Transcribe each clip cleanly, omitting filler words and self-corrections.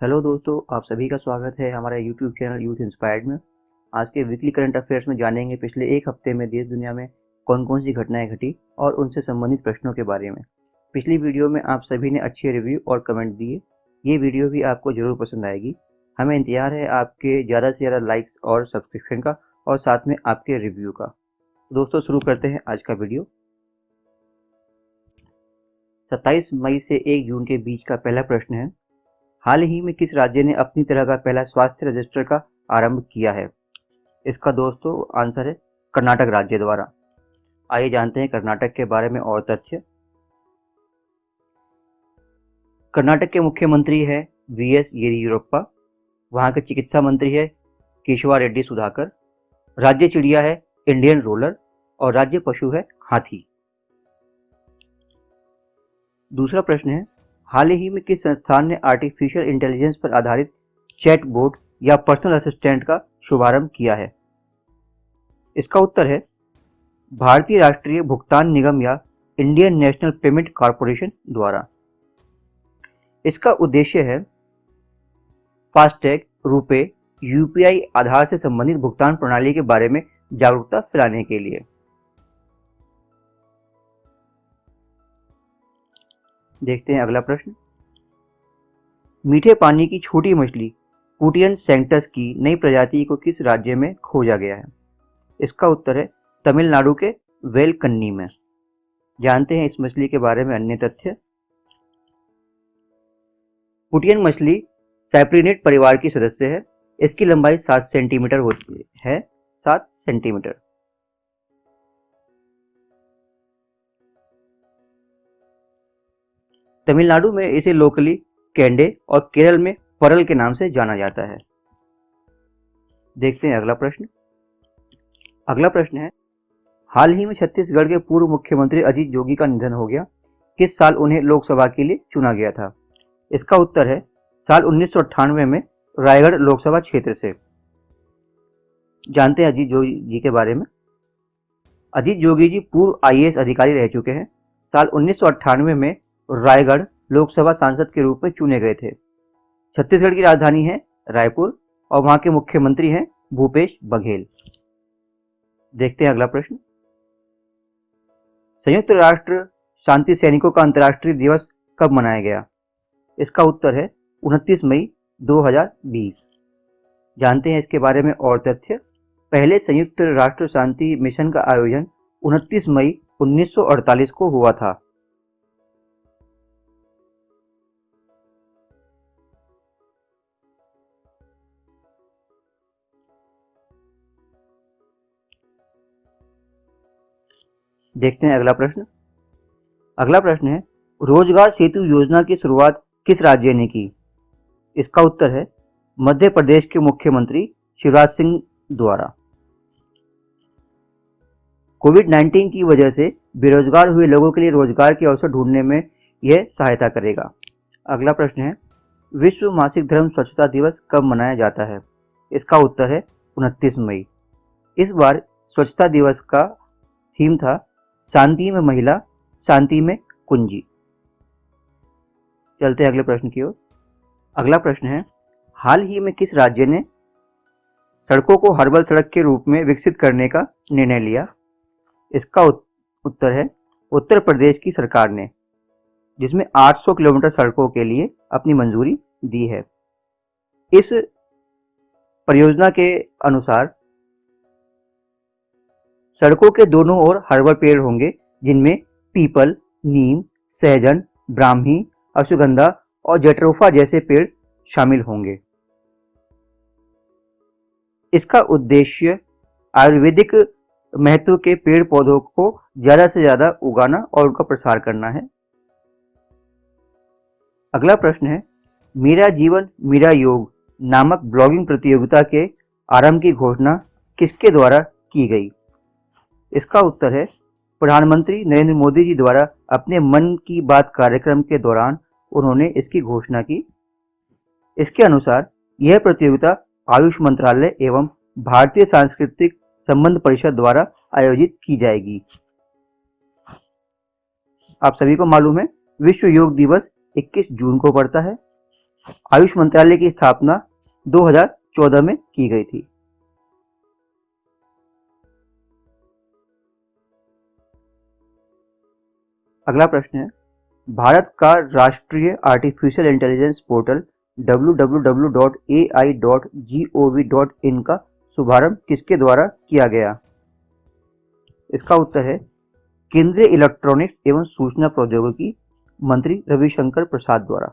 Hello दोस्तों, आप सभी का स्वागत है हमारे यूट्यूब चैनल यूथ इंस्पायर्ड में। आज के वीकली करंट अफेयर्स में जानेंगे पिछले एक हफ्ते में देश दुनिया में कौन कौन सी घटनाएं घटी और उनसे संबंधित प्रश्नों के बारे में। पिछली वीडियो में आप सभी ने अच्छे रिव्यू और कमेंट दिए। ये वीडियो भी आपको जरूर पसंद आएगी। हमें इंतजार है आपके ज़्यादा से ज़्यादा लाइक्स और सब्सक्रिप्शन का और साथ में आपके रिव्यू का। दोस्तों, शुरू करते हैं आज का वीडियो। 27 मई से 1 जून के बीच का पहला प्रश्न है, हाल ही में किस राज्य ने अपनी तरह का पहला स्वास्थ्य रजिस्टर का आरंभ किया है? इसका दोस्तों आंसर है कर्नाटक राज्य द्वारा। आइए जानते हैं कर्नाटक के बारे में और तथ्य। कर्नाटक के मुख्यमंत्री है वीएस येदियुरप्पा। वहां के चिकित्सा मंत्री है केशवा रेड्डी सुधाकर। राज्य चिड़िया है इंडियन रोलर और राज्य पशु है हाथी। दूसरा प्रश्न है, हाल ही में किस संस्थान ने आर्टिफिशियल इंटेलिजेंस पर आधारित चैट बोट या पर्सनल असिस्टेंट का शुभारंभ किया है? इसका उत्तर है भारतीय राष्ट्रीय भुगतान निगम या इंडियन नेशनल पेमेंट कॉरपोरेशन द्वारा। इसका उद्देश्य है फास्टैग, रुपे, यूपीआई आधार से संबंधित भुगतान प्रणाली के बारे में जागरूकता फैलाने के लिए। देखते हैं अगला प्रश्न। मीठे पानी की छोटी मछली पुटियन सैंक्टस की नई प्रजाति को किस राज्य में खोजा गया है? इसका उत्तर है तमिलनाडु के वेलकन्नी में। जानते हैं इस मछली के बारे में अन्य तथ्य। पुटियन मछली सैप्रिनिड परिवार की सदस्य है। इसकी लंबाई 7 सेंटीमीटर होती है। 7 सेंटीमीटर। तमिलनाडु में इसे लोकली कैंडे और केरल में परल के नाम से जाना जाता है। देखते हैं अगला प्रश्न। अगला प्रश्न है, हाल ही में छत्तीसगढ़ के पूर्व मुख्यमंत्री अजीत जोगी का निधन हो गया। किस साल उन्हें लोकसभा के लिए चुना गया था? इसका उत्तर है साल 1998 में रायगढ़ लोकसभा क्षेत्र से। जानते हैं अजीत जोगी जी के बारे में। अजीत जोगी जी पूर्व आईएएस अधिकारी रह चुके हैं। साल 1998 में रायगढ़ लोकसभा सांसद के रूप में चुने गए थे। छत्तीसगढ़ की राजधानी है रायपुर और वहां के मुख्यमंत्री हैं भूपेश बघेल। देखते हैं अगला प्रश्न। संयुक्त राष्ट्र शांति सैनिकों का अंतर्राष्ट्रीय दिवस कब मनाया गया? इसका उत्तर है 29 मई 2020। जानते हैं इसके बारे में और तथ्य। पहले संयुक्त राष्ट्र शांति मिशन का आयोजन 29 मई 1948 को हुआ था। देखते हैं अगला प्रश्न। अगला प्रश्न है, रोजगार सेतु योजना की शुरुआत किस राज्य ने की? इसका उत्तर है मध्य प्रदेश के मुख्यमंत्री शिवराज सिंह द्वारा। कोविड-19 की वजह से बेरोजगार हुए लोगों के लिए रोजगार के अवसर ढूंढने में यह सहायता करेगा। अगला प्रश्न है, विश्व मासिक धर्म स्वच्छता दिवस कब मनाया जाता है? इसका उत्तर है 29 मई। इस बार स्वच्छता दिवस का थीम था शांति में महिला, शांति में कुंजी। चलते हैं अगले प्रश्न की ओर। अगला प्रश्न है, हाल ही में किस राज्य ने सड़कों को हर्बल सड़क के रूप में विकसित करने का निर्णय लिया? इसका उत्तर है उत्तर प्रदेश की सरकार ने, जिसमें 800 किलोमीटर सड़कों के लिए अपनी मंजूरी दी है। इस परियोजना के अनुसार सड़कों के दोनों ओर हर्बल पेड़ होंगे, जिनमें पीपल, नीम, सहजन, ब्राह्मी, अश्वगंधा और जटरोफा जैसे पेड़ शामिल होंगे। इसका उद्देश्य आयुर्वेदिक महत्व के पेड़ पौधों को ज्यादा से ज्यादा उगाना और उनका प्रसार करना है। अगला प्रश्न है, मेरा जीवन मेरा योग नामक ब्लॉगिंग प्रतियोगिता के आरंभ की घोषणा किसके द्वारा की गई? इसका उत्तर है प्रधानमंत्री नरेंद्र मोदी जी द्वारा अपने मन की बात कार्यक्रम के दौरान उन्होंने इसकी घोषणा की। इसके अनुसार यह प्रतियोगिता आयुष मंत्रालय एवं भारतीय सांस्कृतिक संबंध परिषद द्वारा आयोजित की जाएगी। आप सभी को मालूम है विश्व योग दिवस 21 जून को पड़ता है। आयुष मंत्रालय की स्थापना 2014 में की गई थी। अगला प्रश्न है, भारत का राष्ट्रीय आर्टिफिशियल इंटेलिजेंस पोर्टल www.ai.gov.in का शुभारंभ किसके द्वारा किया गया? इसका उत्तर है केंद्रीय इलेक्ट्रॉनिक्स एवं सूचना प्रौद्योगिकी मंत्री रविशंकर प्रसाद द्वारा।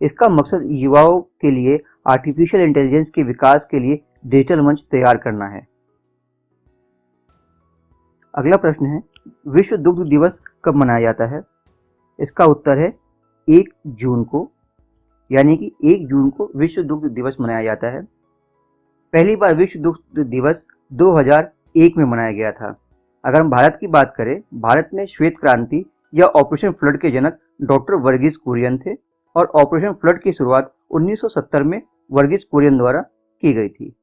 इसका मकसद युवाओं के लिए आर्टिफिशियल इंटेलिजेंस के विकास के लिए डिजिटल मंच तैयार करना है। अगला प्रश्न है, विश्व दुग्ध दिवस कब मनाया जाता है? इसका उत्तर है 1 जून को, यानी कि 1 जून को विश्व दुग्ध दिवस मनाया जाता है। पहली बार विश्व दुग्ध दिवस 2001 में मनाया गया था। अगर हम भारत की बात करें, भारत में श्वेत क्रांति या ऑपरेशन फ्लड के जनक डॉक्टर वर्गीस कुरियन थे और ऑपरेशन फ्लड की शुरुआत 1970 में वर्गीस कुरियन द्वारा की गई थी।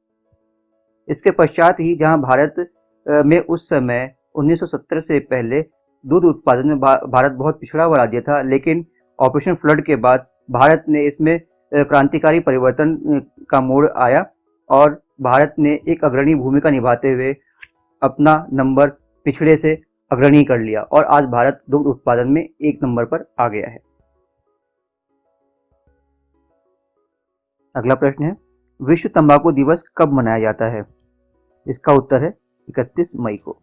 इसके पश्चात ही जहां भारत में उस समय 1970 से पहले दूध उत्पादन में भारत बहुत पिछड़ा हुआ राज्य था, लेकिन ऑपरेशन फ्लड के बाद भारत ने इसमें क्रांतिकारी परिवर्तन का मोड़ आया और भारत ने एक अग्रणी भूमिका निभाते हुए अपना नंबर पिछड़े से अग्रणी कर लिया और आज भारत दुग्ध उत्पादन में 1 नंबर पर आ गया है। अगला प्रश्न है, विश्व तंबाकू दिवस कब मनाया जाता है? इसका उत्तर है 31 मई को।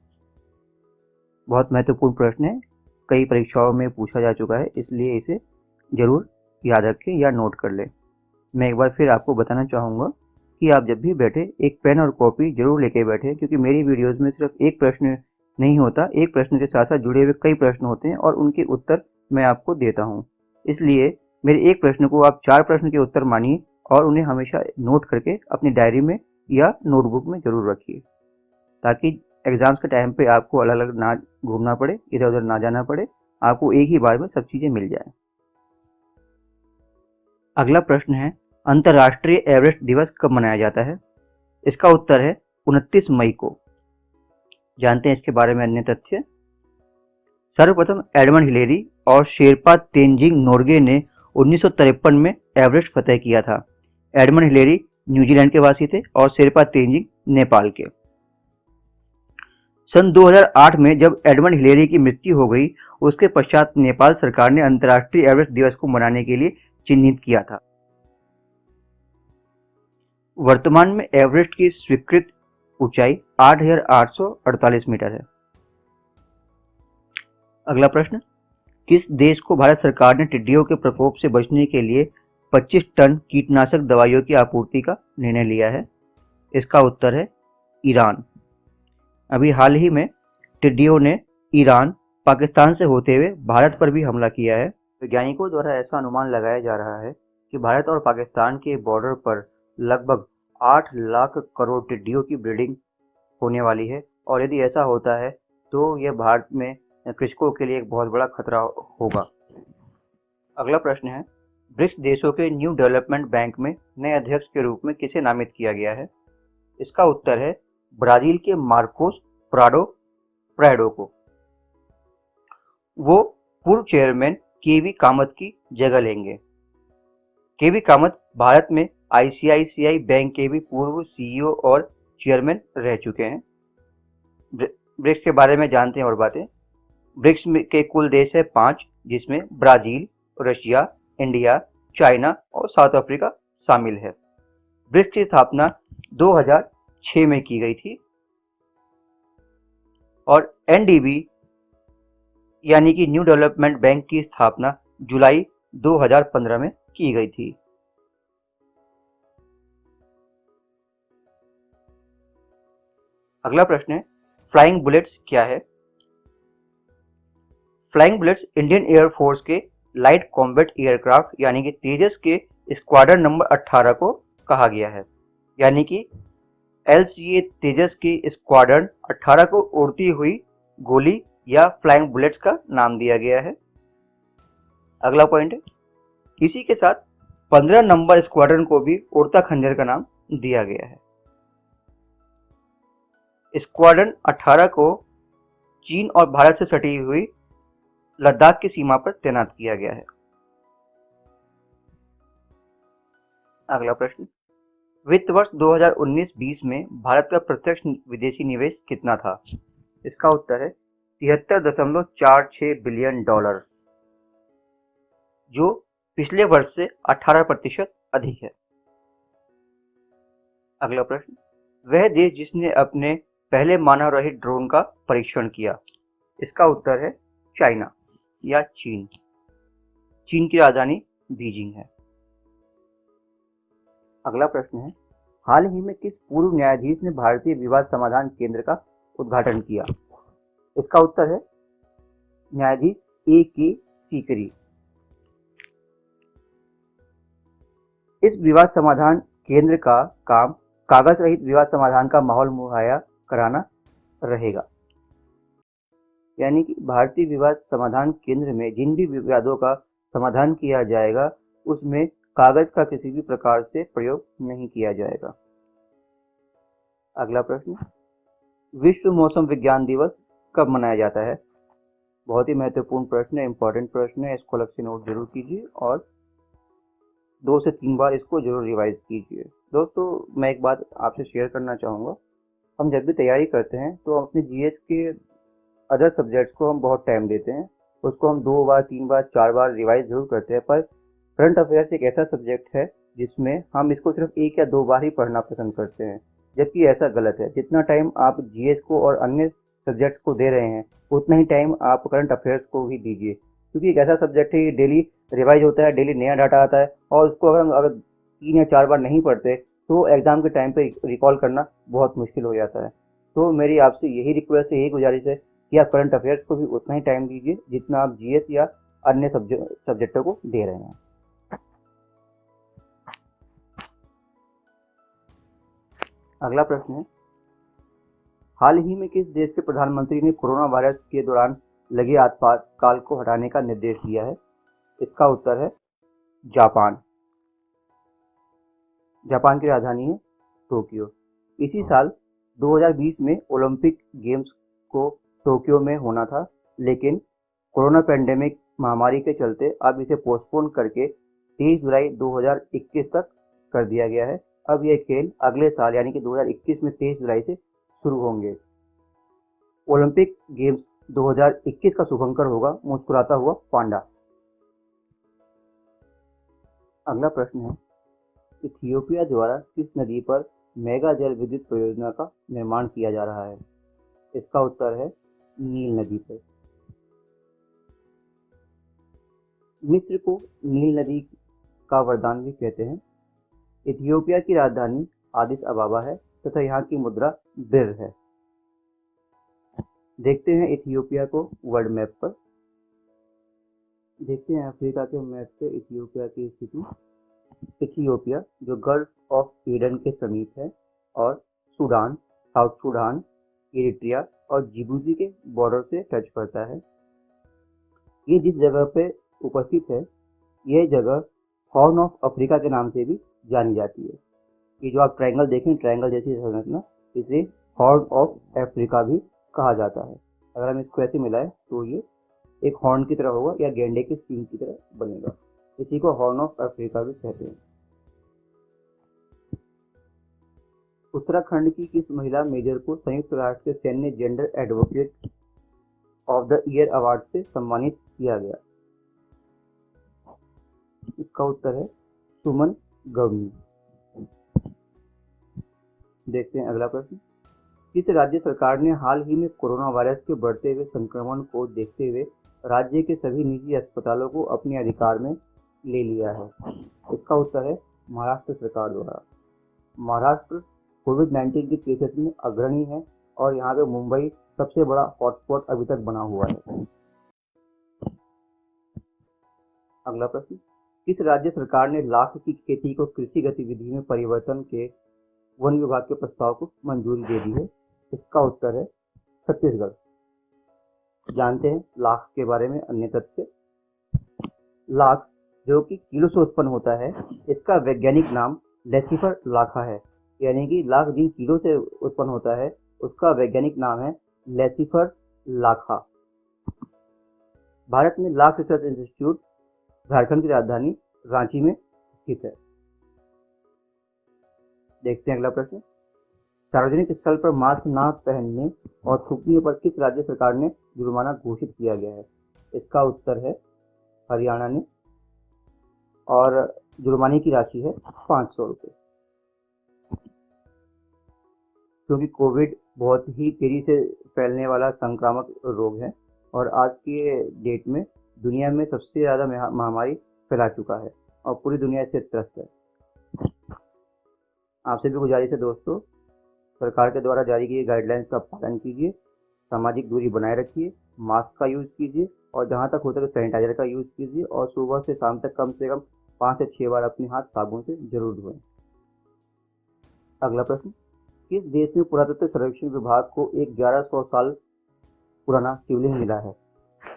बहुत महत्वपूर्ण प्रश्न है, कई परीक्षाओं में पूछा जा चुका है, इसलिए इसे जरूर याद रखें या नोट कर लें। मैं एक बार फिर आपको बताना चाहूँगा कि आप जब भी बैठे एक पेन और कॉपी जरूर लेके बैठे, क्योंकि मेरी वीडियोस में सिर्फ एक प्रश्न नहीं होता, एक प्रश्न के साथ साथ जुड़े हुए कई प्रश्न होते हैं और उनके उत्तर मैं आपको देता हूँ। इसलिए मेरे एक प्रश्न को आप 4 प्रश्न के उत्तर मानिए और उन्हें हमेशा नोट करके अपनी डायरी में या नोटबुक में जरूर रखिए, ताकि एग्जाम्स के टाइम पे आपको अलग अलग ना घूमना पड़े, इधर उधर ना जाना पड़े, आपको एक ही बार में सब चीजें मिल जाए। अगला प्रश्न है, अंतर्राष्ट्रीय एवरेस्ट दिवस कब मनाया जाता है? इसका उत्तर है 29 मई को। जानते हैं इसके बारे में अन्य तथ्य। सर्वप्रथम एडमंड हिलेरी और शेरपा तेंजिंग नोर्गे ने 1953 में एवरेस्ट फतेह किया था। एडमंड हिलेरी न्यूजीलैंड के वासी थे और शेरपा तेंजिंग नेपाल के। सन 2008 में जब एडमंड हिलेरी की मृत्यु हो गई, उसके पश्चात नेपाल सरकार ने अंतर्राष्ट्रीय एवरेस्ट दिवस को मनाने के लिए चिन्हित किया था। वर्तमान में एवरेस्ट की स्वीकृत ऊंचाई 8,848 मीटर है। अगला प्रश्न, किस देश को भारत सरकार ने टिड्डियों के प्रकोप से बचने के लिए 25 टन कीटनाशक दवाइयों की आपूर्ति का निर्णय लिया है? इसका उत्तर है ईरान। अभी हाल ही में टिड्डियों ने ईरान, पाकिस्तान से होते हुए भारत पर भी हमला किया है। वैज्ञानिकों द्वारा ऐसा अनुमान लगाया जा रहा है कि भारत और पाकिस्तान के बॉर्डर पर लगभग 8 लाख करोड़ टिड्डियों की ब्रीडिंग होने वाली है और यदि ऐसा होता है तो यह भारत में कृषकों के लिए एक बहुत बड़ा खतरा होगा। अगला प्रश्न है, ब्रिक्स देशों के न्यू डेवलपमेंट बैंक में नए अध्यक्ष के रूप में किसे नामित किया गया है? इसका उत्तर है ब्राजील के मार्कोस प्रैडो को। वो पूर्व चेयरमैन केवी कामत की जगह लेंगे। केवी कामत भारत में आईसीआईसीआई बैंक के भी पूर्व सीईओ और चेयरमैन रह चुके हैं। ब्रिक्स के बारे में जानते हैं और बातें। ब्रिक्स के कुल देश है 5, जिसमें ब्राजील, रशिया, इंडिया, चाइना और साउथ अफ्रीका शामिल है। ब्रिक्स की स्थापना 2006 में की गई थी और एनडीबी यानी कि न्यू डेवलपमेंट बैंक की स्थापना जुलाई 2015 में की गई थी। अगला प्रश्न है, फ्लाइंग बुलेट्स क्या है? फ्लाइंग बुलेट्स इंडियन एयरफोर्स के लाइट कॉम्बैट एयरक्राफ्ट यानी कि तेजस के स्क्वाड्रन नंबर 18 को कहा गया है, यानी कि एलसीए तेजस की स्क्वाड्रन 18 को उड़ती हुई गोली या फ्लाइंग बुलेट्स का नाम दिया गया है। अगला पॉइंट है, इसी के साथ 15 नंबर स्क्वाड्रन को भी उड़ता खंजर का नाम दिया गया है। स्क्वाड्रन 18 को चीन और भारत से सटी हुई लद्दाख की सीमा पर तैनात किया गया है। अगला प्रश्न, वित्त वर्ष 2019-20 में भारत का प्रत्यक्ष विदेशी निवेश कितना था? इसका उत्तर है 73.46 बिलियन डॉलर, जो पिछले वर्ष से 18% अधिक है। अगला प्रश्न, वह देश जिसने अपने पहले मानव रहित ड्रोन का परीक्षण किया? इसका उत्तर है चाइना या चीन। चीन की राजधानी बीजिंग है। अगला प्रश्न है, हाल ही में किस पूर्व न्यायाधीश ने भारतीय विवाद समाधान केंद्र का उद्घाटन किया? इसका उत्तर है न्यायाधीश A.K. सीकरी। इस विवाद समाधान केंद्र का काम कागज रहित विवाद समाधान का माहौल मुहैया कराना रहेगा। यानी कि भारतीय विवाद समाधान केंद्र में जिन भी विवादों का समाधान किया जाएगा उसमें कागज का किसी भी प्रकार से प्रयोग नहीं किया जाएगा। अगला प्रश्न, विश्व मौसम विज्ञान दिवस कब मनाया जाता है? बहुत ही महत्वपूर्ण प्रश्न है, इंपॉर्टेंट प्रश्न है, इसको अलग से नोट जरूर कीजिए और 2 से 3 बार इसको जरूर रिवाइज कीजिए। दोस्तों, मैं एक बात आपसे शेयर करना चाहूँगा, हम जब भी तैयारी करते हैं तो अपने जीएस के अदर सब्जेक्ट्स को हम बहुत टाइम देते हैं, उसको हम 2 बार 3 बार 4 बार रिवाइज जरूर करते हैं, पर करंट अफेयर्स एक ऐसा सब्जेक्ट है जिसमें हम इसको सिर्फ 1 या 2 बार ही पढ़ना पसंद करते हैं, जबकि ऐसा गलत है। जितना टाइम आप जीएस को और अन्य सब्जेक्ट्स को दे रहे हैं उतना ही टाइम आप करंट अफेयर्स को भी दीजिए, क्योंकि एक ऐसा सब्जेक्ट है, ये डेली रिवाइज होता है, डेली नया डाटा आता है और उसको अगर हम 3 या 4 बार नहीं पढ़ते तो एग्जाम के टाइम पे रिकॉल करना बहुत मुश्किल हो जाता है। तो मेरी आपसे यही रिक्वेस्ट है, यही गुजारिश है कि आप करंट अफेयर्स को भी उतना ही टाइम दीजिए जितना आप जीएस या अन्य सब्जेक्टों को दे रहे हैं। अगला प्रश्न है, हाल ही में किस देश के प्रधानमंत्री ने कोरोना वायरस के दौरान लगे आपातकाल को हटाने का निर्देश दिया है? इसका उत्तर है जापान। जापान की राजधानी है टोक्यो। इसी साल 2020 में ओलंपिक गेम्स को टोक्यो में होना था, लेकिन कोरोना पैंडेमिक महामारी के चलते अब इसे पोस्टपोन करके 23 जुलाई 2021 तक कर दिया गया है। अब ये खेल अगले साल यानी कि 2021 में 23 जुलाई से शुरू होंगे। ओलंपिक गेम्स 2021 का शुभंकर होगा मुस्कुराता हुआ पांडा। अगला प्रश्न है, इथियोपिया द्वारा किस नदी पर मेगा जल विद्युत परियोजना का निर्माण किया जा रहा है? इसका उत्तर है नील नदी पर। मिस्र को नील नदी का वरदान भी कहते हैं। इथियोपिया की राजधानी आदिस अबाबा है तथा यहाँ की मुद्रा बिर है। देखते हैं इथियोपिया को वर्ल्ड मैप पर। देखते हैं अफ्रीका के मैप पे इथियोपिया की स्थिति। इथियोपिया जो गल्फ ऑफ ईडन के समीप है और सूडान, साउथ सूडान, इरिट्रिया और जिबूती के बॉर्डर से टच करता है। ये जिस जगह पे उपस्थित है, यह जगह हॉर्न ऑफ अफ्रीका के नाम से भी जानी जाती है। ये जो आप ट्रायंगल देखें, ट्रायंगल जैसी संरचना, इसे हॉर्न ऑफ अफ्रीका भी कहा जाता है। अगर हम इसको ऐसे मिलाएं तो ये एक हॉर्न की तरह होगा या गेंडे के सींग की तरह बनेगा। इसी को हॉर्न ऑफ अफ्रीका भी कहते हैं। उत्तराखंड की किस महिला मेजर को संयुक्त राष्ट्र के सैन्य gender advocate of the year award से सम्मानित किया गया? इसका उत्तर है सुमन गवनी। देखते हैं अगला प्रश्न, किस राज्य सरकार ने हाल ही में कोरोना वायरस के बढ़ते हुए संक्रमण को देखते हुए राज्य के सभी निजी अस्पतालों को अपने अधिकार में ले लिया है? इसका उत्तर है महाराष्ट्र सरकार द्वारा। महाराष्ट्र कोविड-19 के केसेस में अग्रणी है और यहाँ पे मुंबई सबसे बड़ा हॉटस्पॉट अभी तक बना हुआ है। अगला प्रश्न, किस राज्य सरकार ने लाख की खेती को कृषि गतिविधि में परिवर्तन के वन विभाग के प्रस्ताव को मंजूरी दे दी है? इसका उत्तर है छत्तीसगढ़। जानते हैं लाख के बारे में अन्य तथ्य। लाख जो कि किलो से उत्पन्न होता है, इसका वैज्ञानिक नाम लेसिफर लाखा है। यानी कि लाख जिन किलो से उत्पन्न होता है उसका वैज्ञानिक नाम है लेसिफर लाखा। भारत में लाख रिसर्च इंस्टीट्यूट झारखंड की राजधानी रांची में स्थित है। देखते हैं अगला प्रश्न। सार्वजनिक स्थल पर मास्क न पहनने और थूकने पर किस राज्य सरकार ने जुर्माना घोषित किया गया है? इसका उत्तर है हरियाणा ने, और जुर्माने की राशि है 500 रुपये। क्योंकि कोविड बहुत ही तेजी से फैलने वाला संक्रामक रोग है और आज के डेट में दुनिया में सबसे ज़्यादा महामारी फैला चुका है और पूरी दुनिया इससे त्रस्त है। आपसे भी गुजारिश है दोस्तों, सरकार के द्वारा जारी किए गाइडलाइंस का पालन कीजिए, सामाजिक दूरी बनाए रखिए, मास्क का यूज़ कीजिए और जहां तक हो सके सैनिटाइजर का यूज़ कीजिए और सुबह से शाम तक कम से कम 5 से 6 बार अपने हाथ साबुन से जरूर धोएं। अगला प्रश्न। किस देश में पुरातत्व सर्वेक्षण विभाग को एक 1100 साल पुराना शिवलिंग मिला है?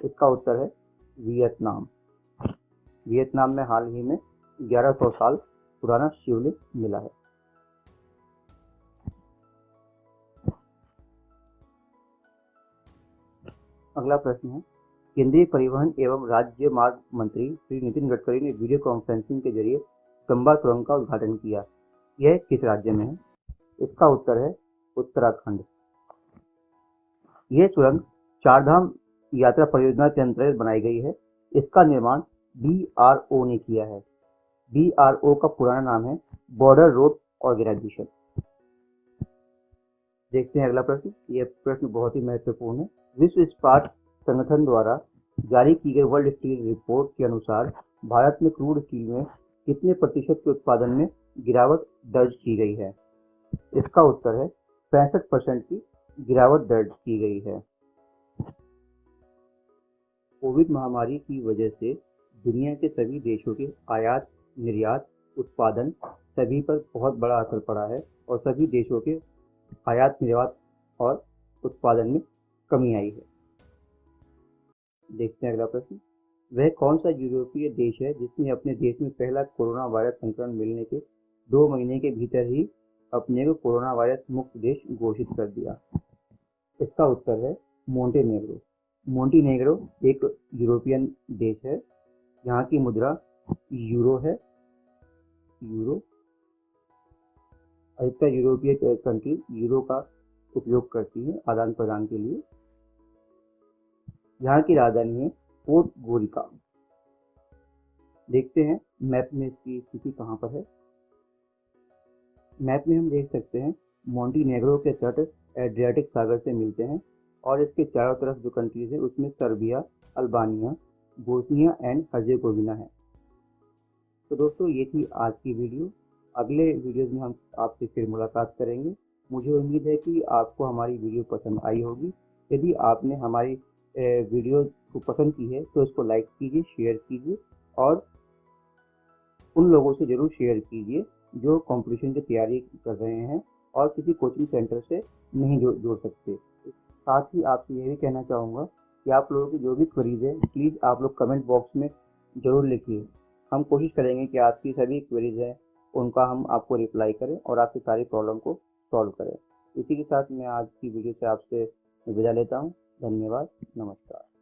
इसका उत्तर है वियतनाम। वियतनाम में हाल ही में 1100 साल पुराना शिवलिंग मिला है। अगला प्रश्न है, केंद्रीय परिवहन एवं राज्य मार्ग मंत्री श्री नितिन गडकरी ने वीडियो कॉन्फ्रेंसिंग के जरिए चंबा सुरंग का उद्घाटन किया। यह किस राज्य में है? इसका उत्तर है उत्तराखंड। यह सुरंग चारधाम यात्रा परियोजना के अंतर्गत बनाई गई है। इसका निर्माण BRO ने किया है। BRO का पुराना नाम है बॉर्डर रोड ऑर्गेनाइजेशन। देखते हैं अगला प्रश्न। यह प्रश्न बहुत ही महत्वपूर्ण है। विश्व इस्पात संगठन द्वारा जारी की गई वर्ल्ड स्टील रिपोर्ट के अनुसार भारत में क्रूड स्टील में कितने प्रतिशत के उत्पादन में गिरावट दर्ज की गई है? इसका उत्तर है 65% की गिरावट दर्ज की गई है। कोविड महामारी की वजह से दुनिया के सभी देशों के आयात, निर्यात, उत्पादन सभी पर बहुत बड़ा असर पड़ा है और सभी देशों के आयात, निर्यात और उत्पादन में कमी आई है। देखते हैं अगला प्रश्न। वह कौन सा यूरोपीय देश है जिसने अपने देश में पहला कोरोना वायरस संक्रमण मिलने के 2 महीने के भीतर ही अपने को कोरोना वायरस मुक्त देश घोषित कर दिया? इसका उत्तर है मोंटेनेग्रो। मोंटेनेग्रो एक यूरोपियन देश है। यहाँ की मुद्रा यूरो है। यूरो, अधिकतर यूरोपीय कंट्री यूरो का उपयोग करती है आदान प्रदान के लिए। यहाँ की राजधानी है पोडगोरिका। देखते हैं मैप में इसकी स्थिति कहाँ पर है। मैप में हम देख सकते हैं मोंटेनेग्रो के तट एड्रियाटिक सागर से मिलते हैं और इसके चारों तरफ जो कंट्रीज है उसमें Serbia, Albania, Bosnia and Herzegovina है। तो दोस्तों ये थी आज की वीडियो। अगले वीडियोज में हम आपसे फिर मुलाकात करेंगे। मुझे उम्मीद है कि आपको हमारी वीडियो पसंद आई होगी। यदि आपने हमारी वीडियो को पसंद की है तो इसको लाइक कीजिए, शेयर कीजिए और उन लोगों से ज़रूर शेयर कीजिए जो कंपटीशन की तैयारी कर रहे हैं और किसी कोचिंग सेंटर से नहीं जोड़ सकते। साथ ही आपसे ये भी कहना चाहूँगा कि आप लोगों की जो भी क्वेरीज है प्लीज़ आप लोग कमेंट बॉक्स में ज़रूर लिखिए। हम कोशिश करेंगे कि आपकी सभी क्वेरीज हैं उनका हम आपको रिप्लाई करें और आपकी सारी प्रॉब्लम को सॉल्व करें। इसी के साथ मैं आज की वीडियो से आपसे विदा लेता हूँ। धन्यवाद, नमस्कार।